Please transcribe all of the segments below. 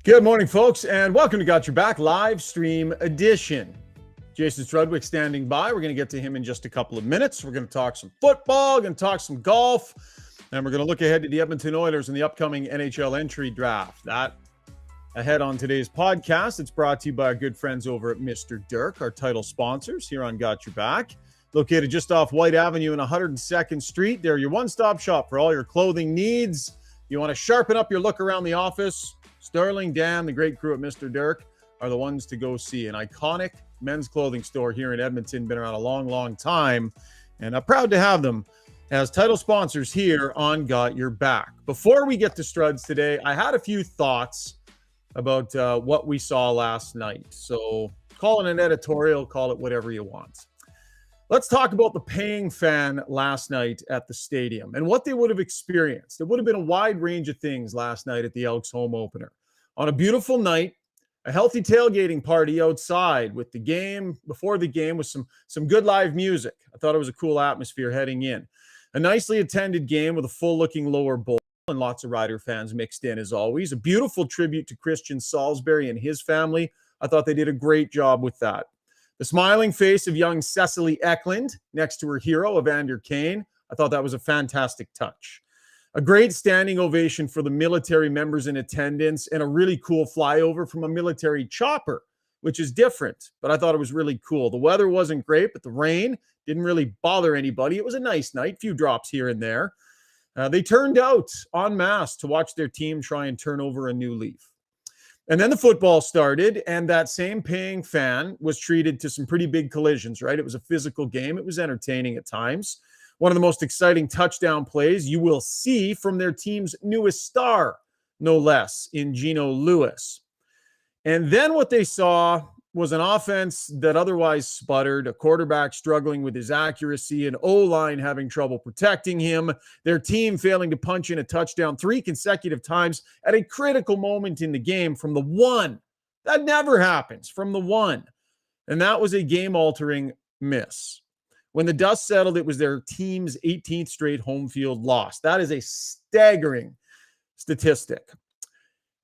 Good morning, folks, and welcome to Got Your Back live stream edition. Jason Strudwick standing by. We're going to get to him in just a couple of minutes. We're going to talk some football, going to talk some golf, and we're going to look ahead to the Edmonton Oilers and the upcoming NHL entry draft. That ahead on today's podcast. It's brought to you by our good friends over at Mr. Dirk, our title sponsors here on Got Your Back. Located just off White Avenue and 102nd Street. They're your one-stop shop for all your clothing needs. You want to sharpen up your look around the office? Sterling, Dan, the great crew at Mr. Dirk are the ones to go see. An iconic men's clothing store here in Edmonton, been around a long, long time, and I'm proud to have them as title sponsors here on Got Your Back. Before we get to Struds today, I had a few thoughts about what we saw last night. So call it an editorial, call it whatever you want. Let's talk about the paying fan last night at the stadium and what they would have experienced. It would have been a wide range of things last night at the Elks home opener. On a beautiful night, a healthy tailgating party outside with the game, before the game, with some good live music. I thought it was a cool atmosphere heading in. A nicely attended game with a full-looking lower bowl and lots of Rider fans mixed in as always. A beautiful tribute to Christian Salisbury and his family. I thought they did a great job with that. The smiling face of young Ceci Eklund next to her hero, Evander Kane. I thought that was a fantastic touch. A great standing ovation for the military members in attendance and a really cool flyover from a military chopper, which is different, but I thought it was really cool. The weather wasn't great, but the rain didn't really bother anybody. It was a nice night, few drops here and there. They turned out en masse to watch their team try and turn over a new leaf. And then the football started, and that same paying fan was treated to some pretty big collisions, right? It was a physical game. It was entertaining at times. One of the most exciting touchdown plays you will see from their team's newest star, no less, in Geno Lewis. And then what they saw was an offense that otherwise sputtered, a quarterback struggling with his accuracy, an O-line having trouble protecting him, their team failing to punch in a touchdown 3 consecutive times at a critical moment in the game from the one. That never happens, from the one. And that was a game-altering miss. When the dust settled, it was their team's 18th straight home field loss. That is a staggering statistic.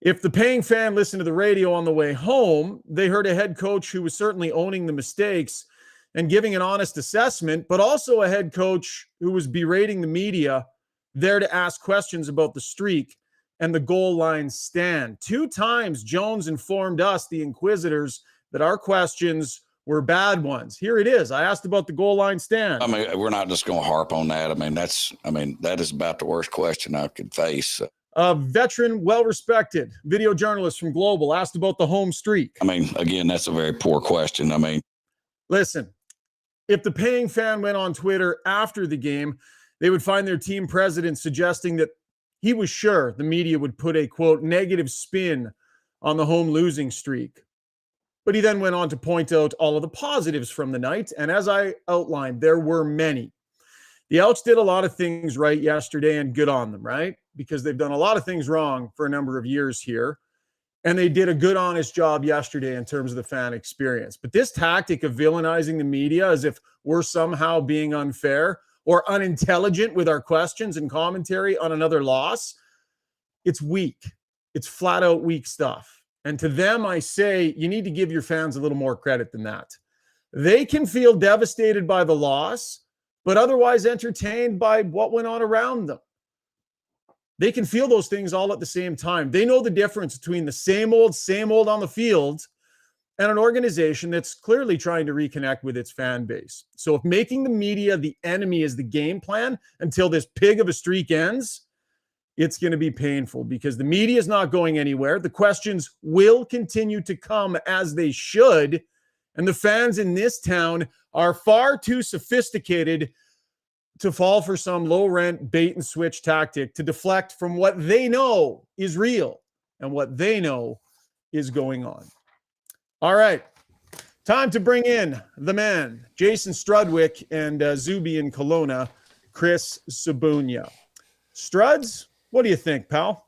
If the paying fan listened to the radio on the way home, they heard a head coach who was certainly owning the mistakes and giving an honest assessment, but also a head coach who was berating the media there to ask questions about the streak and the goal line stand. 2 times Jones informed us, the Inquisitors, that our questions were bad ones. Here it is. I asked about the goal line stand. I mean, we're not just going to harp on that. That is about the worst question I could face. A veteran, well-respected video journalist from Global asked about the home streak. Again, that's a very poor question. Listen, if the paying fan went on Twitter after the game, they would find their team president suggesting that he was sure the media would put a, quote, negative spin on the home losing streak. But he then went on to point out all of the positives from the night. And as I outlined, there were many. The Elks did a lot of things right yesterday, and good on them, right? Because they've done a lot of things wrong for a number of years here. And they did a good, honest job yesterday in terms of the fan experience. But this tactic of villainizing the media as if we're somehow being unfair or unintelligent with our questions and commentary on another loss, it's weak. It's flat out weak stuff. And to them, I say, you need to give your fans a little more credit than that. They can feel devastated by the loss, but otherwise entertained by what went on around them. They can feel those things all at the same time. They know the difference between the same old on the field and an organization that's clearly trying to reconnect with its fan base. So if making the media the enemy is the game plan until this pig of a streak ends, it's going to be painful because the media is not going anywhere. The questions will continue to come as they should. And the fans in this town are far too sophisticated to fall for some low-rent bait-and-switch tactic to deflect from what they know is real and what they know is going on. All right, time to bring in the man, Jason Strudwick and Zuby in Kelowna, Chris Sabunia. Struds, what do you think, pal?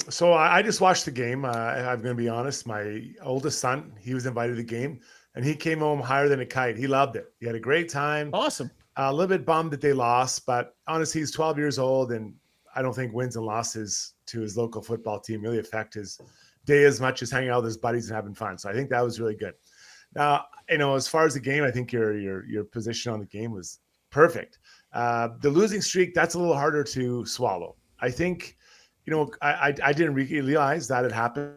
So I just watched the game. I'm going to be honest. My oldest son, he was invited to the game, and he came home higher than a kite. He loved it. He had a great time. Awesome. A little bit bummed that they lost, but honestly, he's 12 years old, and I don't think wins and losses to his local football team really affect his day as much as hanging out with his buddies and having fun. So I think that was really good. Now, as far as the game, I think your position on the game was perfect. The losing streak, that's a little harder to swallow. I think, I didn't realize that it happened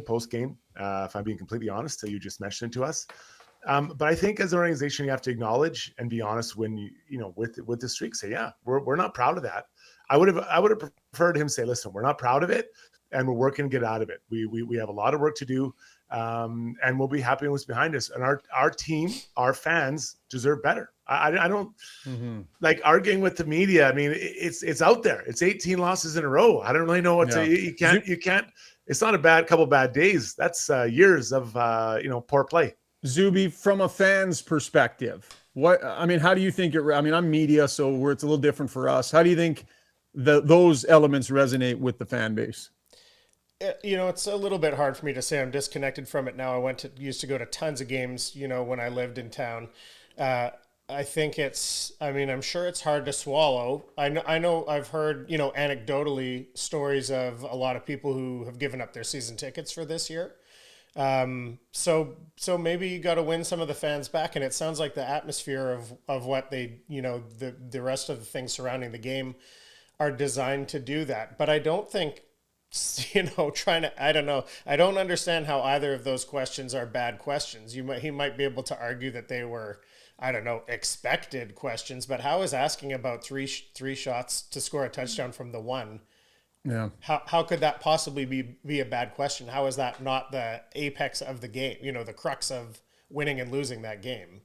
post game. If I'm being completely honest, till you just mentioned it to us. But I think as an organization, you have to acknowledge and be honest when with the streak. Say, yeah, we're not proud of that. I would have preferred him say, listen, we're not proud of it, and we're working to get out of it. We have a lot of work to do, and we'll be happy with what's behind us. And our team, our fans deserve better. I don't like arguing with the media. I mean, it's out there. It's 18 losses in a row. I don't really know what to. You can't. It's not a couple bad days. That's years of poor play. Zuby, from a fan's perspective, how do you think I'm media, so it's a little different for us. How do you think those elements resonate with the fan base? It's a little bit hard for me to say. I'm disconnected from it now. I used to go to tons of games, when I lived in town. I think I'm sure it's hard to swallow. I know I've heard, anecdotally stories of a lot of people who have given up their season tickets for this year. So maybe you got to win some of the fans back. And it sounds like the atmosphere of what they, the rest of the things surrounding the game are designed to do that. But I don't think, I don't know. I don't understand how either of those questions are bad questions. He might be able to argue that they were, I don't know, expected questions, but how is asking about three shots to score a touchdown from the one? Yeah. How could that possibly be a bad question? How is that not the apex of the game? The crux of winning and losing that game.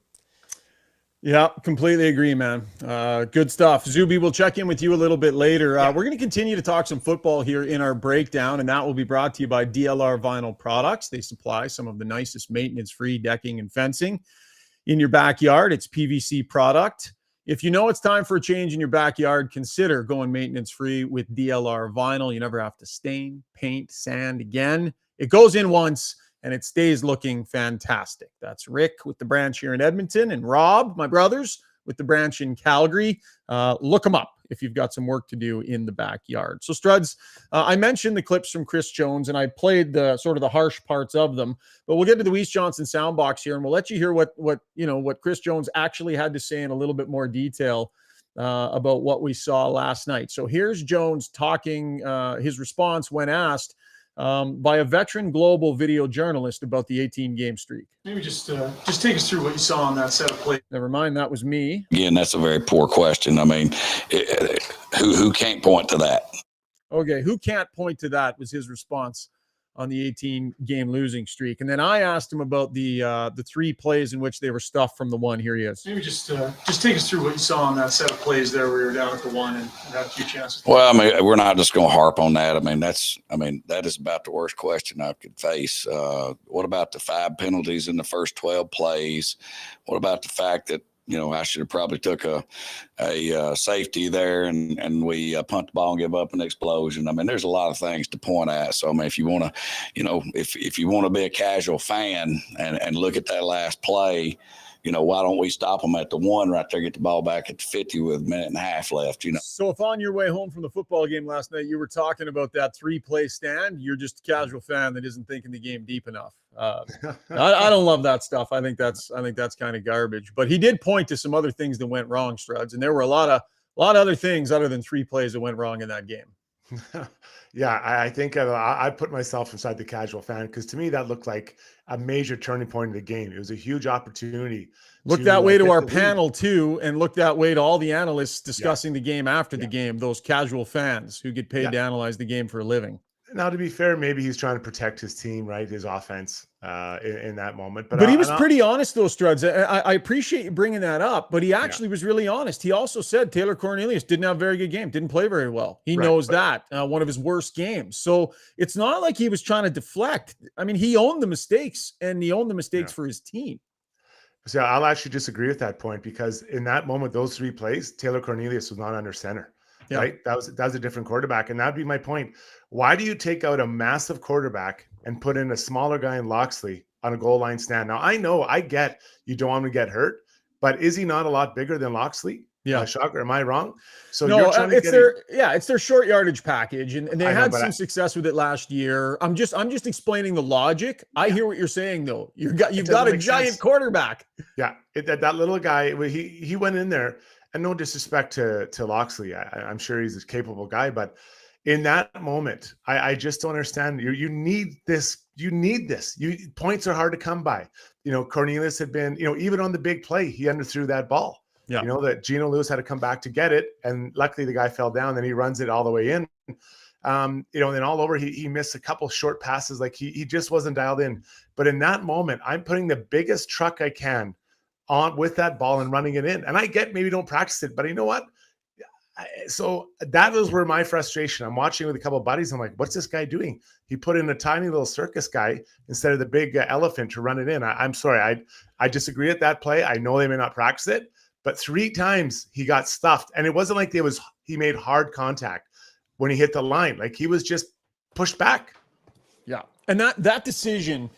Yeah, completely agree, man. Good stuff. Zuby, we'll check in with you a little bit later. We're going to continue to talk some football here in our breakdown, and that will be brought to you by DLR Vinyl Products. They supply some of the nicest maintenance-free decking and fencing in your backyard. It's PVC product. If you know it's time for a change in your backyard, consider going maintenance-free with DLR Vinyl. You never have to stain, paint, sand again. It goes in once, and it stays looking fantastic. That's Rick with the branch here in Edmonton, and Rob, my brothers, with the branch in Calgary. Look them up if you've got some work to do in the backyard. So Struds, I mentioned the clips from Chris Jones, and I played the sort of the harsh parts of them, but we'll get to the Weiss Johnson soundbox here, and we'll let you hear what Chris Jones actually had to say in a little bit more detail about what we saw last night. So here's Jones talking, his response when asked by a veteran global video journalist about the 18-game streak. Maybe just take us through what you saw on that set of plays. Never mind, that was me. Again, that's a very poor question. I mean, who can't point to that? Okay, who can't point to that was his response on the 18-game losing streak. And then I asked him about the 3 plays in which they were stuffed from the one. Here he is. Maybe just take us through what you saw on that set of plays there where you were down at the one and had a few chances. Well, I mean, we're not just going to harp on that. I mean, that is about the worst question I could face. What about the 5 penalties in the first 12 plays? What about the fact that, I should have probably took a safety there and we punt the ball and give up an explosion. I mean, there's a lot of things to point at. So, I mean, if you want to, if you want to be a casual fan and look at that last play, why don't we stop them at the 1 right there, get the ball back at the 50 with a minute and a half left, So if on your way home from the football game last night, you were talking about that 3-play stand, you're just a casual fan that isn't thinking the game deep enough. I don't love that stuff. I think that's kind of garbage, but he did point to some other things that went wrong, Struds. And there were a lot of other things other than 3 plays that went wrong in that game. Yeah, I think I put myself inside the casual fan because to me that looked like a major turning point in the game. It was a huge opportunity. Look that way to our panel too, and look that way to all the analysts discussing the game after the game, those casual fans who get paid to analyze the game for a living. Now, to be fair, maybe he's trying to protect his team, right? His offense in that moment. But he was pretty honest, though, Struds. I appreciate you bringing that up, but he actually was really honest. He also said Taylor Cornelius didn't have a very good game, didn't play very well. He knows that. One of his worst games. So it's not like he was trying to deflect. I mean, he owned the mistakes, and he owned the mistakes for his team. So I'll actually disagree with that point because in that moment, those 3 plays, Taylor Cornelius was not under center. Yeah. Right. That was a different quarterback. And that'd be my point. Why do you take out a massive quarterback and put in a smaller guy in Loxley on a goal line stand? Now, I get you don't want him to get hurt, but is he not a lot bigger than Loxley? Yeah. Shocker. Am I wrong? So No, you're trying to it's their short yardage package, and they I know, had but some success with it last year. I'm just explaining the logic. I hear what you're saying though. You've got a giant sense. quarterback. Yeah, that little guy, he went in there, and no disrespect to Loxley, I'm sure he's a capable guy, but in that moment, I just don't understand. You need this. You need this. Points are hard to come by. Cornelius had been, even on the big play, he underthrew that ball. Yeah. That Geno Lewis had to come back to get it, and luckily the guy fell down. Then he runs it all the way in. And then all over, he missed a couple short passes. Like he just wasn't dialed in. But in that moment, I'm putting the biggest truck I can on with that ball and running it in. And I get maybe don't practice it, but you know what? So that was where my frustration. I'm watching with a couple of buddies. I'm like, what's this guy doing? He put in a tiny little circus guy instead of the big elephant to run it in. I'm sorry. I disagree with that play. I know they may not practice it, but 3 times he got stuffed. And it wasn't like he made hard contact when he hit the line. Like he was just pushed back. Yeah. And that decision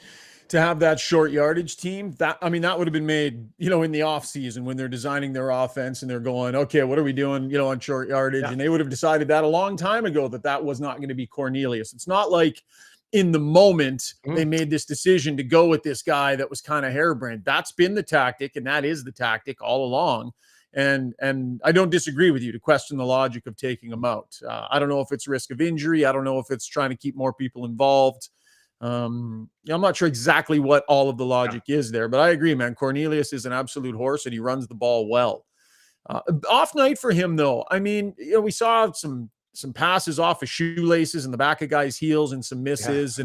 to have that short yardage team, that would have been made, in the off season when they're designing their offense and they're going, okay, what are we doing, on short yardage? Yeah. And they would have decided that a long time ago that was not going to be Cornelius. It's not like in the moment they made this decision to go with this guy that was kind of harebrained. That's been the tactic, and that is the tactic all along. And I don't disagree with you to question the logic of taking him out. I don't know if it's risk of injury. I don't know if it's trying to keep more people involved. I'm not sure exactly what all of the logic is there, but I agree, man. Cornelius is an absolute horse, and he runs the ball well. Off night for him, though. I mean, we saw some passes off of shoelaces in the back of guys' heels and some misses.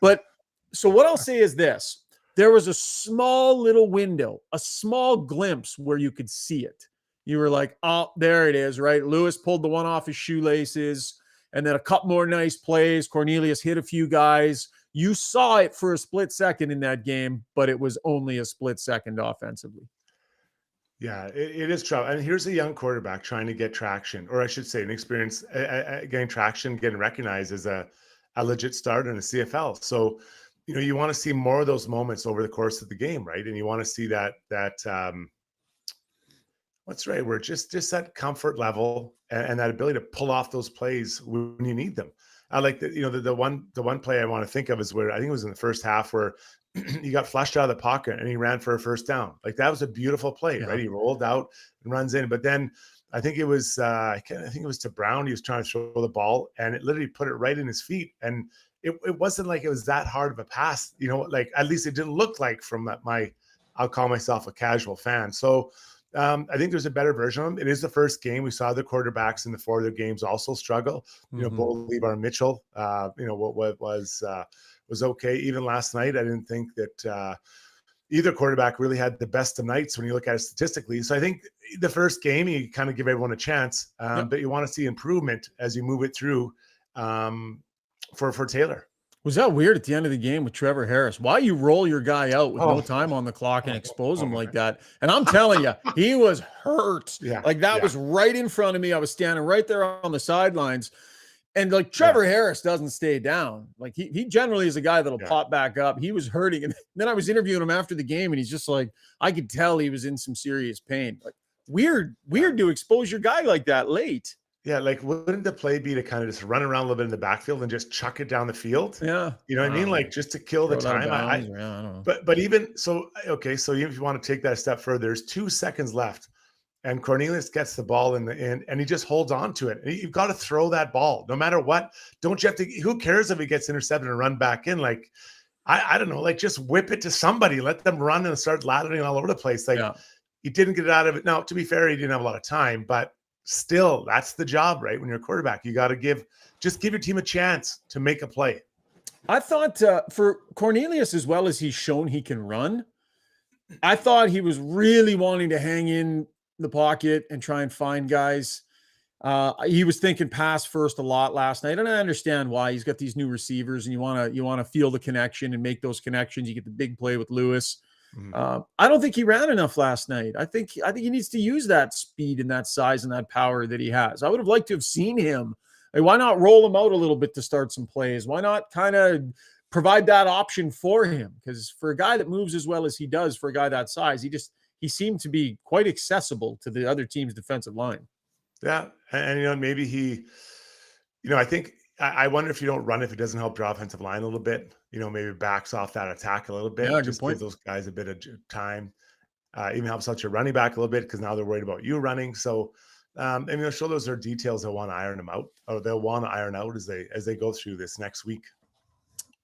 But so what I'll say is this. There was a small little window, a small glimpse where you could see it. You were like, oh, there it is, right? Lewis pulled the one off his shoelaces, and then a couple more nice plays. Cornelius hit a few guys. You saw it for a split second in that game, but it was only a split second offensively. Yeah, it is trouble. And here's a young quarterback trying to get traction, or I should say an experience getting traction, getting recognized as a legit starter in the CFL. So, you want to see more of those moments over the course of the game, right? And you want to see that what's right, where just that comfort level and that ability to pull off those plays when you need them. I like that. The one play I want to think of is where I think it was in the first half where he got flushed out of the pocket and he ran for a first down. Like that was a beautiful play, right? He rolled out and runs in, but then I think it was I think it was to Brown. He was trying to throw the ball and it literally put it right in his feet. And it wasn't like it was that hard of a pass, like at least it didn't look like from I'll call myself a casual fan. So I think there's a better version of him. It is the first game. We saw the quarterbacks in the 4 other games also struggle. Bo Levar Mitchell, what was okay. Even last night, I didn't think that either quarterback really had the best of nights when you look at it statistically. So I think the first game, you kind of give everyone a chance, but you want to see improvement as you move it through for Taylor. Was that weird at the end of the game with Trevor Harris? Why you roll your guy out with no time on the clock and expose him like that? And I'm telling you, he was hurt. That was right in front of me. I was standing right there on the sidelines. And like Trevor Harris doesn't stay down. Like he generally is a guy that'll pop back up. He was hurting. And then I was interviewing him after the game and he's just like, I could tell he was in some serious pain. Like weird to expose your guy like that late. Yeah, like wouldn't the play be to kind of just run around a little bit in the backfield and just chuck it down the field? Yeah. You know what I mean? Like just to kill the time. I don't know. But even so, okay, so if you want to take that a step further, there's 2 seconds left. And Cornelius gets the ball in the end and he just holds on to it. You've got to throw that ball no matter what. Don't you have to, who cares if he gets intercepted and run back in? Like, I don't know, like just whip it to somebody, let them run and start laddering all over the place. Like he didn't get it out of it. Now, to be fair, he didn't have a lot of time, but still that's the job, right? When you're a quarterback, you got to give your team a chance to make a play. I thought for Cornelius, as well as he's shown he can run, I thought he was really wanting to hang in the pocket and try and find guys. He was thinking pass first a lot last night, and I understand why. He's got these new receivers, and you want to feel the connection and make those connections. You get the big play with Lewis. I don't think he ran enough last night. I think he needs to use that speed and that size and that power that he has. I would have liked to have seen him. Like, why not roll him out a little bit to start some plays? Why not kind of provide that option for him? Because for a guy that moves as well as he does, for a guy that size, he seemed to be quite accessible to the other team's defensive line. Yeah. And maybe he, I think, I wonder if you don't run, if it doesn't help your offensive line a little bit, maybe backs off that attack a little bit, Yeah, good just point. gives those guys a bit of time. Even helps out your running back a little bit because now they're worried about you running. So, I'm sure those are details they'll want to iron them out, or they'll want to iron out as they go through this next week.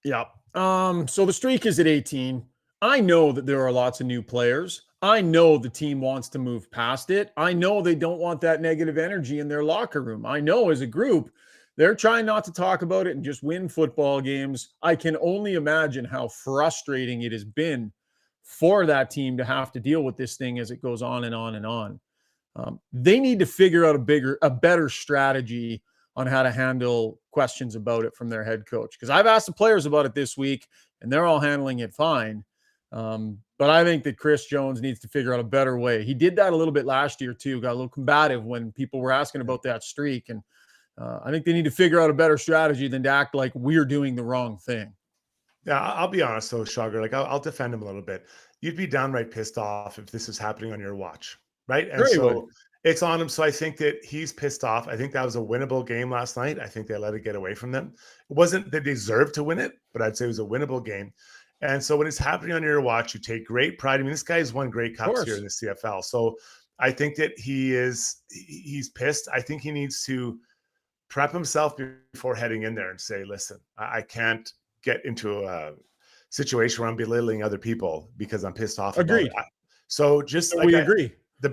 Yeah. So the streak is at 18. I know that there are lots of new players. I know the team wants to move past it. I know they don't want that negative energy in their locker room. I know as a group, they're trying not to talk about it and just win football games. I can only imagine how frustrating it has been for that team to have to deal with this thing as it goes on and on and on. They need to figure out a better strategy on how to handle questions about it from their head coach. Because I've asked the players about it this week, and they're all handling it fine. But I think that Chris Jones needs to figure out a better way. He did that a little bit last year too, got a little combative when people were asking about that streak. And I think they need to figure out a better strategy than to act like we're doing the wrong thing. Yeah, I'll be honest though, Sugar. Like I'll defend him a little bit. You'd be downright pissed off if this is happening on your watch, right? And so it's on him. So I think that he's pissed off. I think that was a winnable game last night. I think they let it get away from them. It wasn't they deserved to win it, but I'd say it was a winnable game. And so when it's happening on your watch, you take great pride. I mean, this guy's won great cups here in the CFL. So I think that he's pissed. I think he needs to prep himself before heading in there and say, listen, I can't get into a situation where I'm belittling other people because I'm pissed off. Agreed. About it. So just like we agree. The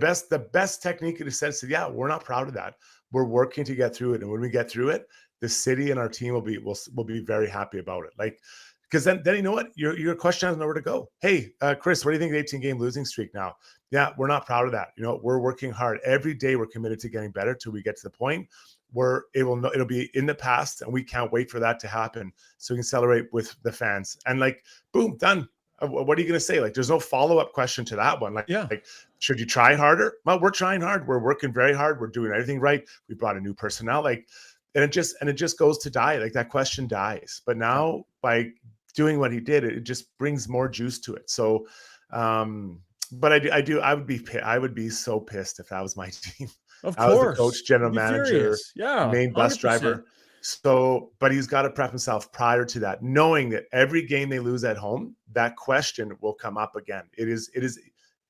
best technique in a sense is, yeah, we're not proud of that. We're working to get through it. And when we get through it, the city and our team will be very happy about it. Like, because then you know what? Your question has nowhere to go. Hey, Chris, what do you think of the 18-game losing streak now? Yeah, we're not proud of that. We're working hard. Every day we're committed to getting better till we get to the point where it'll be in the past, and we can't wait for that to happen so we can celebrate with the fans. And like, boom, done. What are you going to say? Like, there's no follow-up question to that one. Like, should you try harder? Well, we're trying hard. We're working very hard. We're doing everything right. We brought a new personnel. Like, and it just goes to die. Like that question dies. But now by doing what he did, it just brings more juice to it. So, but I would be so pissed if that was my team. Of I was course. the coach, general manager, main bus 100%. driver. So, but he's got to prep himself prior to that, knowing that every game they lose at home, that question will come up again. It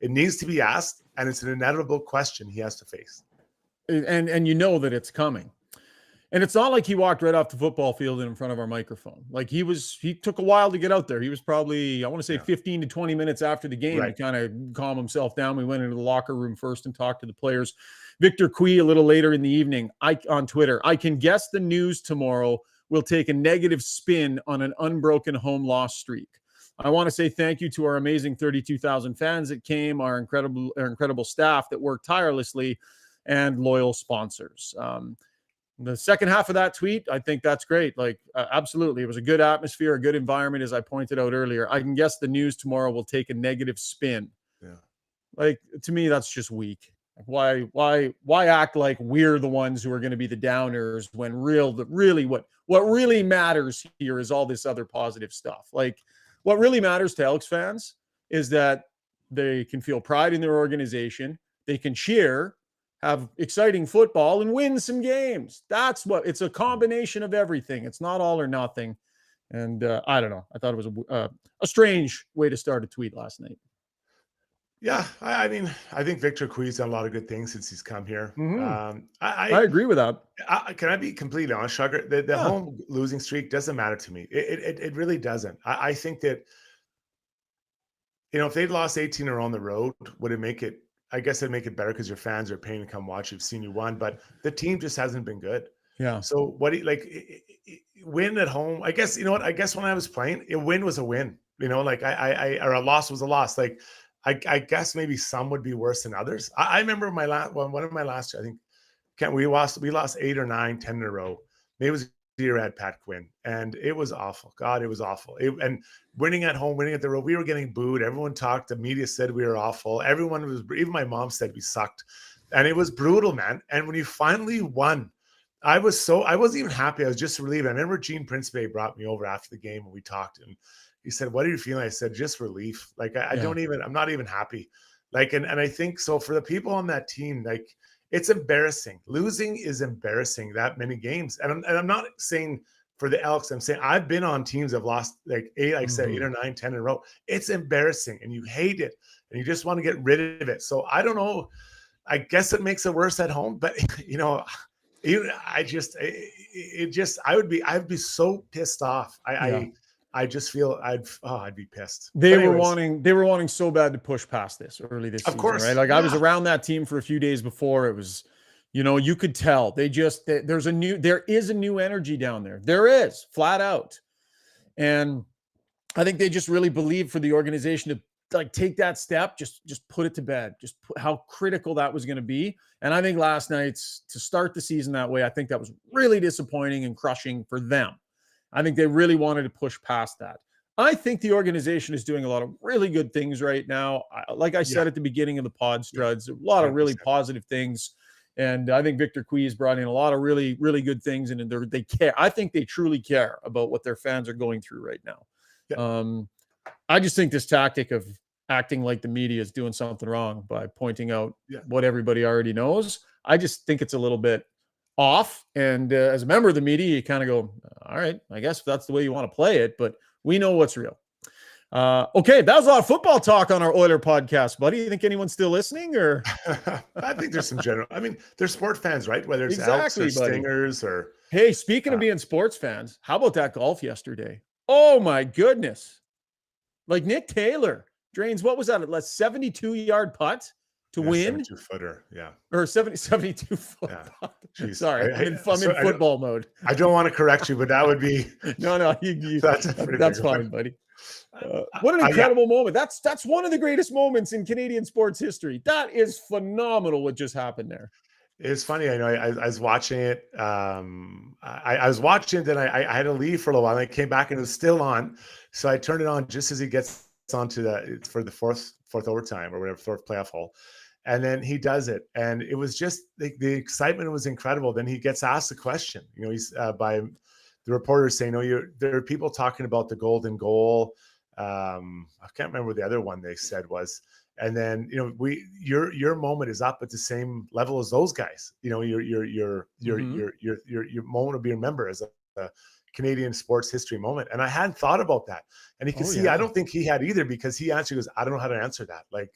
needs to be asked, and it's an inevitable question he has to face. And that it's coming. And it's not like he walked right off the football field in front of our microphone. Like he took a while to get out there. He was probably, I want to say 15 to 20 minutes after the game to kind of calm himself down. We went into the locker room first and talked to the players. Victor Cui a little later in the evening on Twitter. I can guess the news tomorrow will take a negative spin on an unbroken home loss streak. I want to say thank you to our amazing 32,000 fans that came, our incredible staff that worked tirelessly, and loyal sponsors. The second half of that tweet, I think that's great. Like, absolutely. It was a good atmosphere, a good environment, as I pointed out earlier. I can guess the news tomorrow will take a negative spin. Yeah. Like, to me, that's just weak. Why act like we're the ones who are going to be the downers when what really matters here is all this other positive stuff. Like, what really matters to Elks fans is that they can feel pride in their organization. They can cheer, have exciting football, and win some games. That's what it's a combination of everything. It's not all or nothing. And I don't know. I thought it was a strange way to start a tweet last night. Yeah, I mean, I think Victor Cui's done a lot of good things since he's come here. Mm-hmm. I agree with that. Can I be completely honest, Sugar? The home losing streak doesn't matter to me. It really doesn't. I think that, if they'd lost 18 or on the road, would it make it? I guess it'd make it better because your fans are paying to come watch. You've seen you won, but the team just hasn't been good. Yeah. So what do you like? Win at home? I guess you know what? I guess when I was playing, a win was a win. Like or a loss was a loss. Like. I guess maybe some would be worse than others. I remember one of my last year, I think we lost 8 or 9, 10 in a row. Maybe it was the year I had Pat Quinn, and it was awful. God, it was awful. And winning at home, winning at the road, we were getting booed. Everyone talked. The media said we were awful. Everyone was, even my mom said we sucked, and it was brutal, man. And when you finally won, I wasn't even happy. I was just relieved. I remember Gene Principe brought me over after the game and we talked, and he said, "What are you feeling?" I said, "Just relief. Like I'm not even happy." Like, and I think so for the people on that team, like it's embarrassing. Losing is embarrassing that many games. And I'm not saying for the Elks, I'm saying I've been on teams that have lost like eight, like I said, 8 or 9, 10 in a row. It's embarrassing and you hate it and you just want to get rid of it. So I don't know. I guess it makes it worse at home, but I'd be so pissed off. I just feel I'd be pissed. They were wanting so bad to push past this early this season, course, right? Like I was around that team for a few days before. It was, you could tell there is a new energy down there. There is, flat out. And I think they just really believed for the organization to like take that step, just put it to bed, how critical that was going to be. And I think last night's to start the season that way, I think that was really disappointing and crushing for them. I think they really wanted to push past that. I think the organization is doing a lot of really good things right now. Like I said at the beginning of the pod, Struds, a lot of really positive things. And I think Victor Cui has brought in a lot of really, really good things. And they care. I think they truly care about what their fans are going through right now. Yeah. I just think this tactic of acting like the media is doing something wrong by pointing out what everybody already knows, I just think it's a little bit off. And as a member of the media, you kind of go, all right, I guess that's the way you want to play it, but we know what's real. Okay, that was a lot of football talk on our Oiler podcast, buddy. You think anyone's still listening, or? I think there's some general. I mean, they're sport fans, right? Whether it's Elks or Stingers or. Hey, speaking of being sports fans, how about that golf yesterday? Oh my goodness! Like Nick Taylor drains, what was that? A 72-yard putt to win. 72-footer, or 72 foot. Yeah. Sorry, I'm in football mode. I don't want to correct you, but that would be. No, that's fine, buddy. What an incredible moment. That's one of the greatest moments in Canadian sports history. That is phenomenal what just happened there. It's funny. I know I was watching it. I was watching it, then I had to leave for a little while. And I came back and it was still on. So I turned it on just as he gets onto for the fourth overtime or whatever, fourth playoff hole. And then he does it. And it was just the excitement was incredible. Then he gets asked a question, he's by the reporters saying, there are people talking about the golden goal. I can't remember what the other one they said was. And then, your moment is up at the same level as those guys. Your moment will be remembered as a Canadian sports history moment. And I hadn't thought about that. And you can see, I don't think he had either, because he goes, I don't know how to answer that. Like,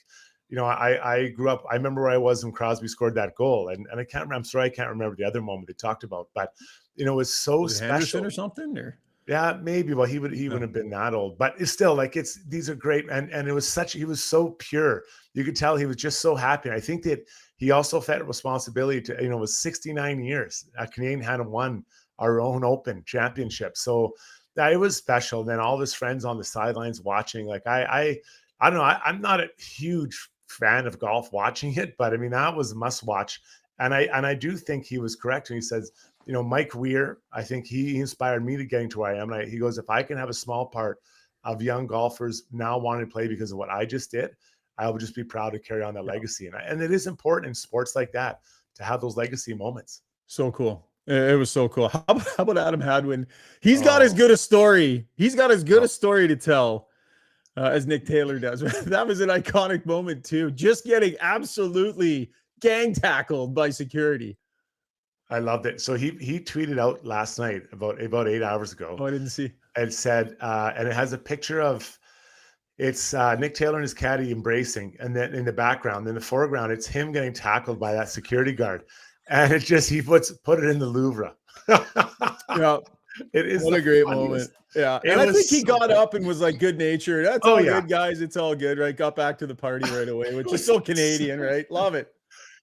I grew up, I remember where I was when Crosby scored that goal. And I can't remember, I'm sorry, I can't remember the other moment they talked about, but it was so special. Henderson or something, or? Yeah, maybe. Well, he wouldn't have been that old, but it's still like these are great. And it was he was so pure. You could tell he was just so happy. And I think that he also felt a responsibility to, it was 69 years. Canadian hadn't won our own Open championship. So it was special. Then all of his friends on the sidelines watching, like I don't know. I'm not a huge fan of golf watching it, but I mean, that was a must watch. And I do think he was correct. And he says, Mike Weir, I think he inspired me to getting to where I am. And he goes, if I can have a small part of young golfers now wanting to play because of what I just did, I will just be proud to carry on that legacy. And it is important in sports like that to have those legacy moments. So cool. It was so cool. How about Adam Hadwin? He's got as good a story. He's got as good a story to tell as Nick Taylor does. That was an iconic moment too. Just getting absolutely gang tackled by security. I loved it. So he tweeted out last night about 8 hours ago. Oh, I didn't see. It said, and it has a picture of it's Nick Taylor and his caddy embracing, and then in the background, in the foreground, it's him getting tackled by that security guard, and it just he put it in the Louvre. Yeah, it is what a great moment. Yeah, and I think he got up and was like good natured. That's all good, guys. It's all good, right? Got back to the party right away, which is so Canadian, right? Love it.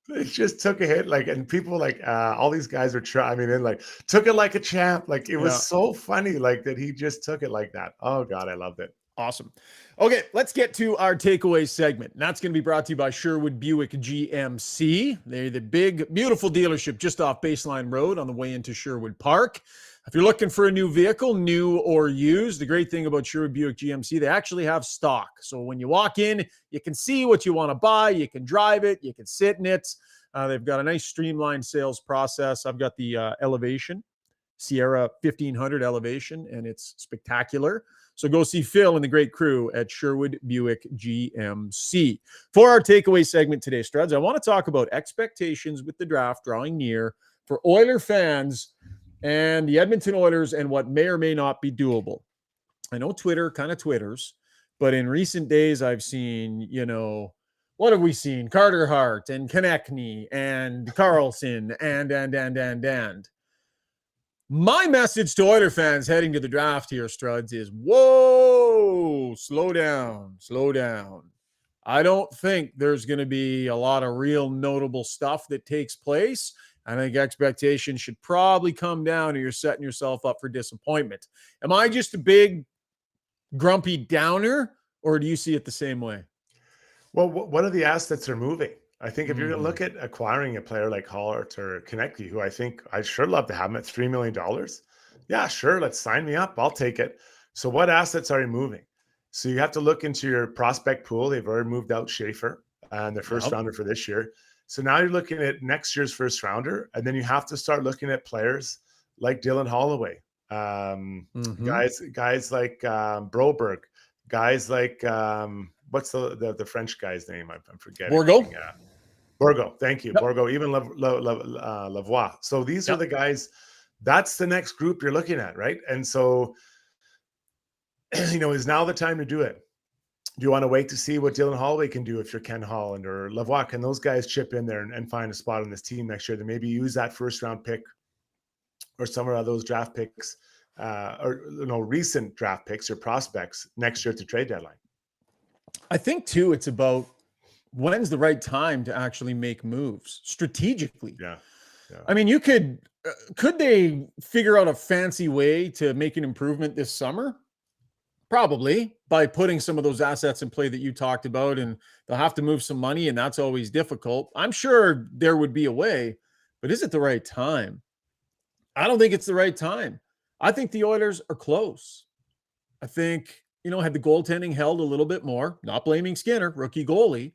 It just took a hit, and people all these guys are took it like a champ. Like it was so funny, that he just took it like that. Oh God, I loved it. Awesome. Okay, let's get to our takeaway segment. And that's going to be brought to you by Sherwood Buick GMC. They're the big, beautiful dealership just off Baseline Road on the way into Sherwood Park. If you're looking for a new vehicle, new or used, the great thing about Sherwood Buick GMC, they actually have stock. So when you walk in, you can see what you want to buy. You can drive it. You can sit in it. They've got a nice streamlined sales process. I've got the Elevation Sierra 1500 elevation, and it's spectacular. So go see Phil and the great crew at Sherwood Buick GMC. For our takeaway segment today, Struds, I want to talk about expectations with the draft drawing near for Oiler fans and the Edmonton Oilers and what may or may not be doable. I know Twitter kind of twitters, but in recent days, I've seen, what have we seen? Carter Hart and Konechny and Carlson and. My message to Oiler fans heading to the draft here, Struds, is whoa, slow down. I don't think there's going to be a lot of real notable stuff that takes place. I think expectations should probably come down or you're setting yourself up for disappointment. Am I just a big grumpy downer, or do you see it the same way? Well, what are the assets are moving? I think if you're going to look at acquiring a player like Hart or Konechny, who I think I'd sure love to have him at $3 million. Yeah, sure. Let's sign me up. I'll take it. So what assets are you moving? So you have to look into your prospect pool. They've already moved out Schaefer and their first rounder for this year. So now you're looking at next year's first rounder. And then you have to start looking at players like Dylan Holloway, guys like Broberg, guys like what's the French guy's name? I'm forgetting. Borgo. Thank you. Yep. Borgo, even Lavoie. So these are the guys, that's the next group you're looking at, right? And so, is now the time to do it? Do you want to wait to see what Dylan Holloway can do if you're Ken Holland or Lavoie? Can those guys chip in there and find a spot on this team next year to maybe use that first round pick or some of those draft picks recent draft picks or prospects next year at the trade deadline? I think too, it's about when's the right time to actually make moves strategically. Yeah. I mean, could they figure out a fancy way to make an improvement this summer? Probably by putting some of those assets in play that you talked about, and they'll have to move some money, and that's always difficult. I'm sure there would be a way, but is it the right time? I don't think it's the right time. I think the Oilers are close. I think, had the goaltending held a little bit more, not blaming Skinner, rookie goalie,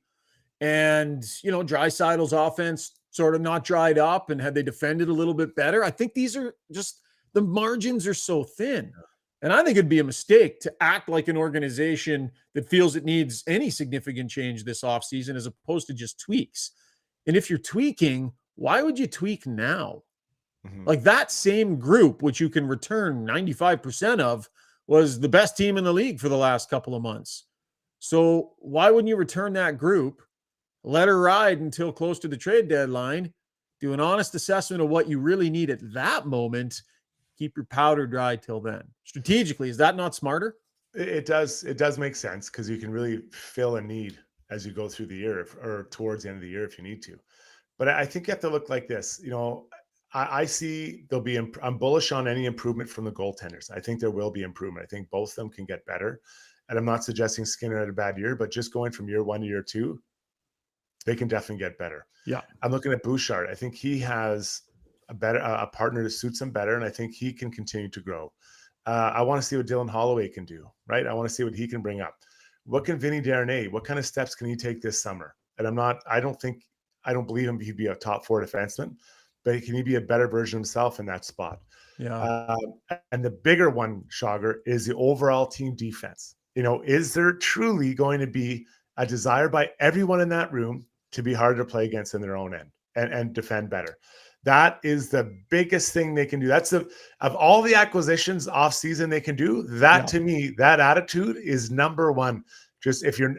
and, Draisaitl's offense sort of not dried up, and had they defended a little bit better, I think these are just, the margins are so thin. And I think it'd be a mistake to act like an organization that feels it needs any significant change this offseason as opposed to just tweaks. And if you're tweaking, why would you tweak now? Like that same group, which you can return 95% of, was the best team in the league for the last couple of months. So why wouldn't you return that group, let her ride until close to the trade deadline, do an honest assessment of what you really need at that moment, keep your powder dry till then? Strategically, is that not smarter? It does make sense because you can really fill a need as you go through the year or towards the end of the year if you need to. But I think you have to look like this. I see I'm bullish on any improvement from the goaltenders. I think there will be improvement. I think both of them can get better. And I'm not suggesting Skinner had a bad year, but just going from year one to year two, they can definitely get better. Yeah. I'm looking at Bouchard. I think he has a partner that suits him better, and I think he can continue to grow. I want to see what Dylan Holloway can do, right? I want to see what he can bring up. What can Vinny Desharnais, what kind of steps can he take this summer? And I don't believe him he'd be a top 4 defenseman, but can he be a better version of himself in that spot? Yeah. And the bigger one, Schauger, is the overall team defense. Is there truly going to be a desire by everyone in that room to be harder to play against in their own end and defend better? That is the biggest thing they can do. That's of all the acquisitions off season they can do. To me, that attitude is number one. Just if you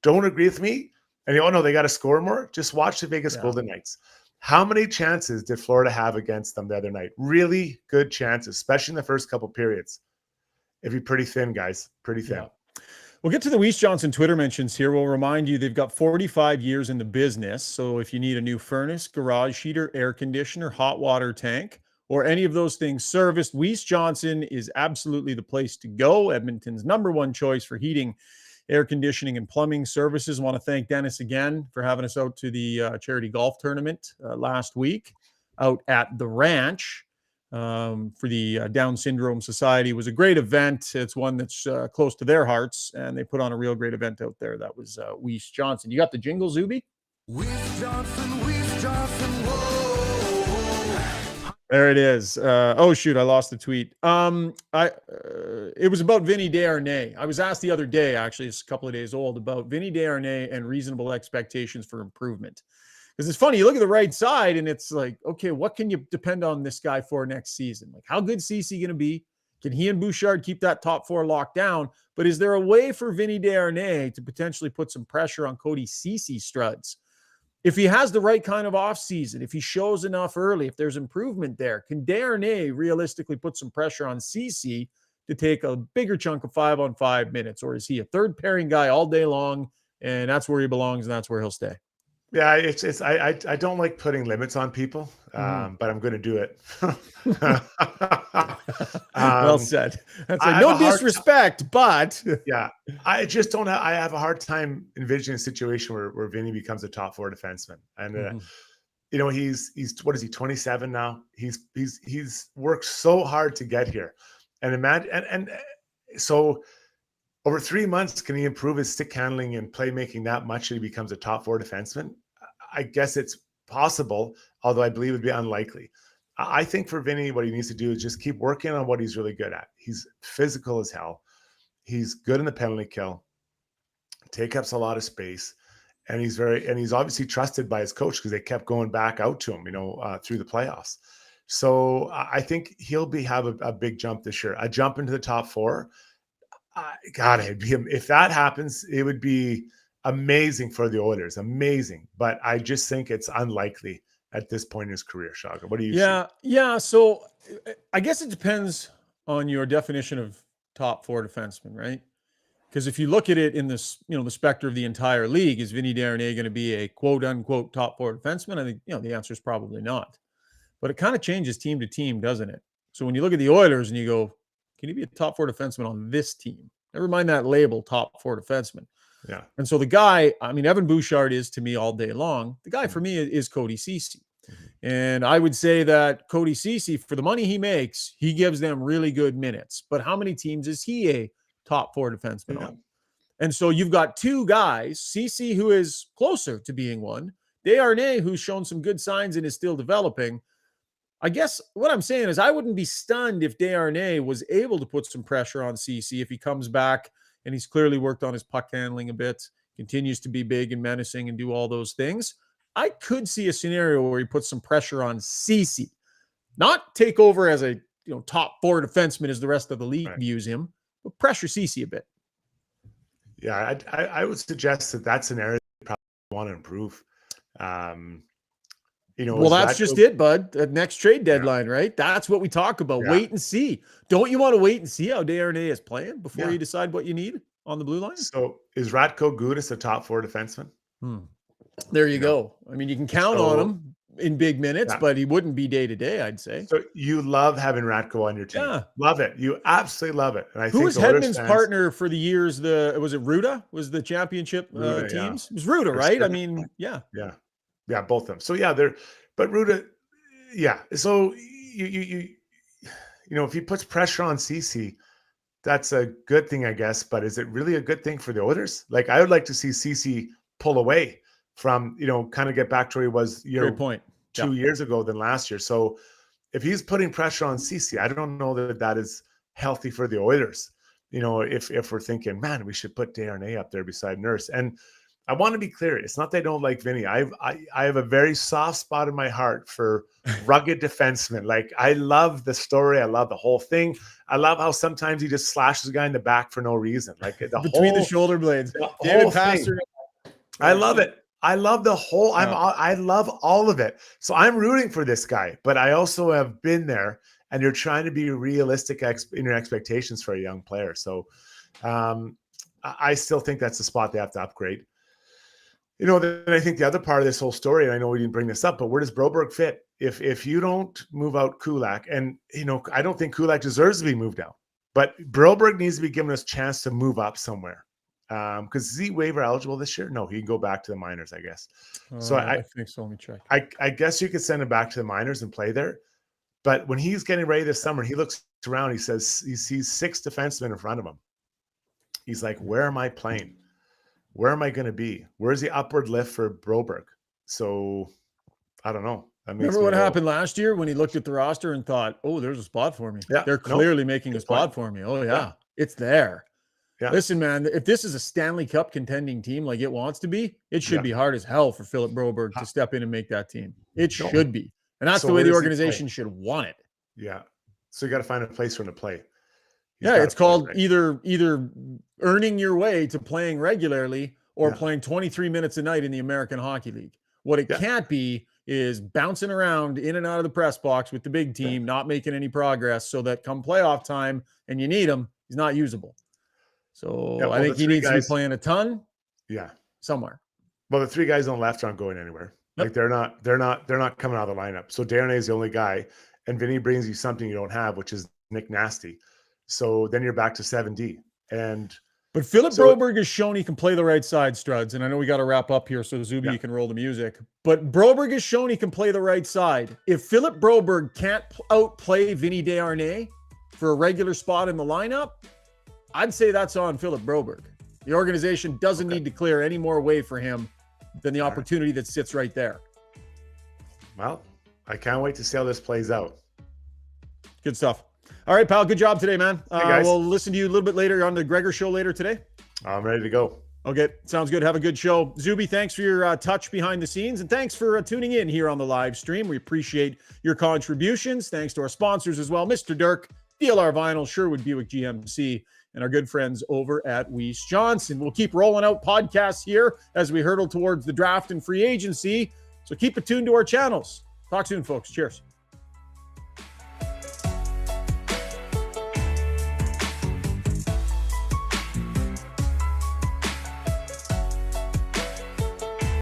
don't agree with me and you know they got to score more, just watch the Vegas Golden Knights. How many chances did Florida have against them the other night? Really good chances, especially in the first couple periods. It'd be pretty thin, guys. Pretty thin. Yeah. We'll get to the Weiss Johnson Twitter mentions here. We'll remind you they've got 45 years in the business. So if you need a new furnace, garage heater, air conditioner, hot water tank, or any of those things serviced, Weiss Johnson is absolutely the place to go. Edmonton's #1 choice for heating, air conditioning, and plumbing services. I want to thank Dennis again for having us out to the charity golf tournament last week out at the ranch. For the Down Syndrome Society. It was a great event. It's one that's close to their hearts, and they put on a real great event out there. That was Weiss Johnson. You got the jingle, Zuby? Weiss Johnson, whoa. There it is. Oh shoot, I lost the tweet. It was about Vinny Desharnais. I was asked the other day, actually, it's a couple of days old, about Vinny Desharnais and reasonable expectations for improvement. Because it's funny, you look at the right side and it's like, okay, what can you depend on this guy for next season? Like, how good is Ceci going to be? Can he and Bouchard keep that top four locked down? But is there a way for Vinny Desharnais to potentially put some pressure on Cody Ceci Struds? If he has the right kind of offseason, if he shows enough early, if there's improvement there, can Desharnais realistically put some pressure on Ceci to take a bigger chunk of 5-on-5 minutes? Or is he a third pairing guy all day long and that's where he belongs and that's where he'll stay? Yeah, I don't like putting limits on people, but I'm going to do it. Well said. That's like, no disrespect, but yeah, I just don't. I have a hard time envisioning a situation where Vinny becomes a top four defenseman, and you know, he's what is he, 27 now? He's worked so hard to get here, and imagine and so. Over 3 months, can he improve his stick handling and playmaking that much that he becomes a top four defenseman? I guess it's possible, although I believe it would be unlikely. I think for Vinny, what he needs to do is just keep working on what he's really good at. He's physical as hell. He's good in the penalty kill, take up a lot of space, and he's obviously trusted by his coach because they kept going back out to him, through the playoffs. So I think he'll have a big jump this year, a jump into the top four. If that happens, it would be amazing for the Oilers. Amazing. But I just think it's unlikely at this point in his career, Shaga. What do you see? Yeah. So I guess it depends on your definition of top four defenseman, right? Because if you look at it in this, the specter of the entire league, is Vinny Desharnais going to be a quote unquote top four defenseman? I think, the answer is probably not. But it kind of changes team to team, doesn't it? So when you look at the Oilers and you go, can he be a top four defenseman on this team? Never mind that label, top four defenseman. Yeah. And so the guy, Evan Bouchard is to me all day long. The guy for me is Cody Ceci. And I would say that Cody Ceci, for the money he makes, he gives them really good minutes. But how many teams is he a top four defenseman on? And so you've got two guys, Ceci, who is closer to being one, Desharnais, who's shown some good signs and is still developing. I guess what I'm saying is I wouldn't be stunned if Desharnais was able to put some pressure on Ceci if he comes back and he's clearly worked on his puck handling a bit, continues to be big and menacing and do all those things. I could see a scenario where he puts some pressure on Ceci, not take over as a top four defenseman as the rest of the league views him, but pressure Ceci a bit. Yeah, I would suggest that's an area you probably want to improve. Well, that's just it, bud. The next trade deadline, right? That's what we talk about. Wait and see. Don't you want to wait and see how Desharnais is playing before you decide what you need on the blue line? So is Ratko Gudas a top four defenseman? There you go. I mean, you can count on him in big minutes, but he wouldn't be day to day, I'd say. So you love having Ratko on your team. Yeah. Love it. You absolutely love it. And I Who was Hedman's partner for the years? Was it Ruda? Was the championship teams? Yeah. It was Ruda, right? I mean, yeah. Yeah, both of them. So but Ruda, So you if he puts pressure on Ceci, that's a good thing, I guess. But is it really a good thing for the Oilers? Like, I would like to see Ceci pull away from, kind of get back to where he was 2 years ago than last year. So if he's putting pressure on Ceci, I don't know that is healthy for the Oilers. If we're thinking, man, we should put Desharnais up there beside Nurse. And I want to be clear. It's not that I don't like Vinny. I have a very soft spot in my heart for rugged defensemen. Like, I love the story. I love the whole thing. I love how sometimes he just slashes a guy in the back for no reason. Like between the shoulder blades. David Pastor. I love it. I love the whole. I love all of it. So I'm rooting for this guy, but I also have been there. And you're trying to be realistic in your expectations for a young player. So I still think that's the spot they have to upgrade. Then I think the other part of this whole story, and I know we didn't bring this up, but where does Broberg fit? If you don't move out Kulak, and I don't think Kulak deserves to be moved out, but Broberg needs to be given us a chance to move up somewhere. Because is he waiver eligible this year? No, he can go back to the minors, I guess. So I think so. Let me check. I guess you could send him back to the minors and play there. But when he's getting ready this summer, he looks around, he says he sees 6 defensemen in front of him. He's like, where am I playing? Where am I going to be? Where's the upward lift for Broberg? So I don't know. Remember what happened last year when he looked at the roster and thought, oh, there's a spot for me. Yeah, They're clearly making a spot for me. Oh, yeah. It's there. Yeah. Listen, man, if this is a Stanley Cup contending team like it wants to be, it should be hard as hell for Philip Broberg to step in and make that team. It should be. And that's the way the organization should want it. Yeah. So you got to find a place for him to play. It's called either earning your way to playing regularly or playing 23 minutes a night in the American Hockey League. What it can't be is bouncing around in and out of the press box with the big team, not making any progress, so that come playoff time and you need him, he's not usable. So I think he needs to be playing a ton. Yeah. Somewhere. Well, the 3 guys on the left aren't going anywhere. Yep. Like they're not coming out of the lineup. So Desharnais is the only guy, and Vinny brings you something you don't have, which is Nick Nasty. So then you're back to 7D. But Philip Broberg has shown he can play the right side, Struds. And I know we got to wrap up here, so Zuby, you can roll the music. But Broberg has shown he can play the right side. If Philip Broberg can't outplay Vinny Desharnais for a regular spot in the lineup, I'd say that's on Philip Broberg. The organization doesn't need to clear any more way for him than the opportunity that sits right there. Well, I can't wait to see how this plays out. Good stuff. All right, pal. Good job today, man. Hey, guys. We'll listen to you a little bit later on the Gregor show later today. I'm ready to go. Okay. Sounds good. Have a good show. Zuby, thanks for your touch behind the scenes, and thanks for tuning in here on the live stream. We appreciate your contributions. Thanks to our sponsors as well, Mr. Dirk, DLR Vinyl, Sherwood Buick GMC, and our good friends over at Weiss Johnson. We'll keep rolling out podcasts here as we hurtle towards the draft and free agency. So keep it tuned to our channels. Talk soon, folks. Cheers.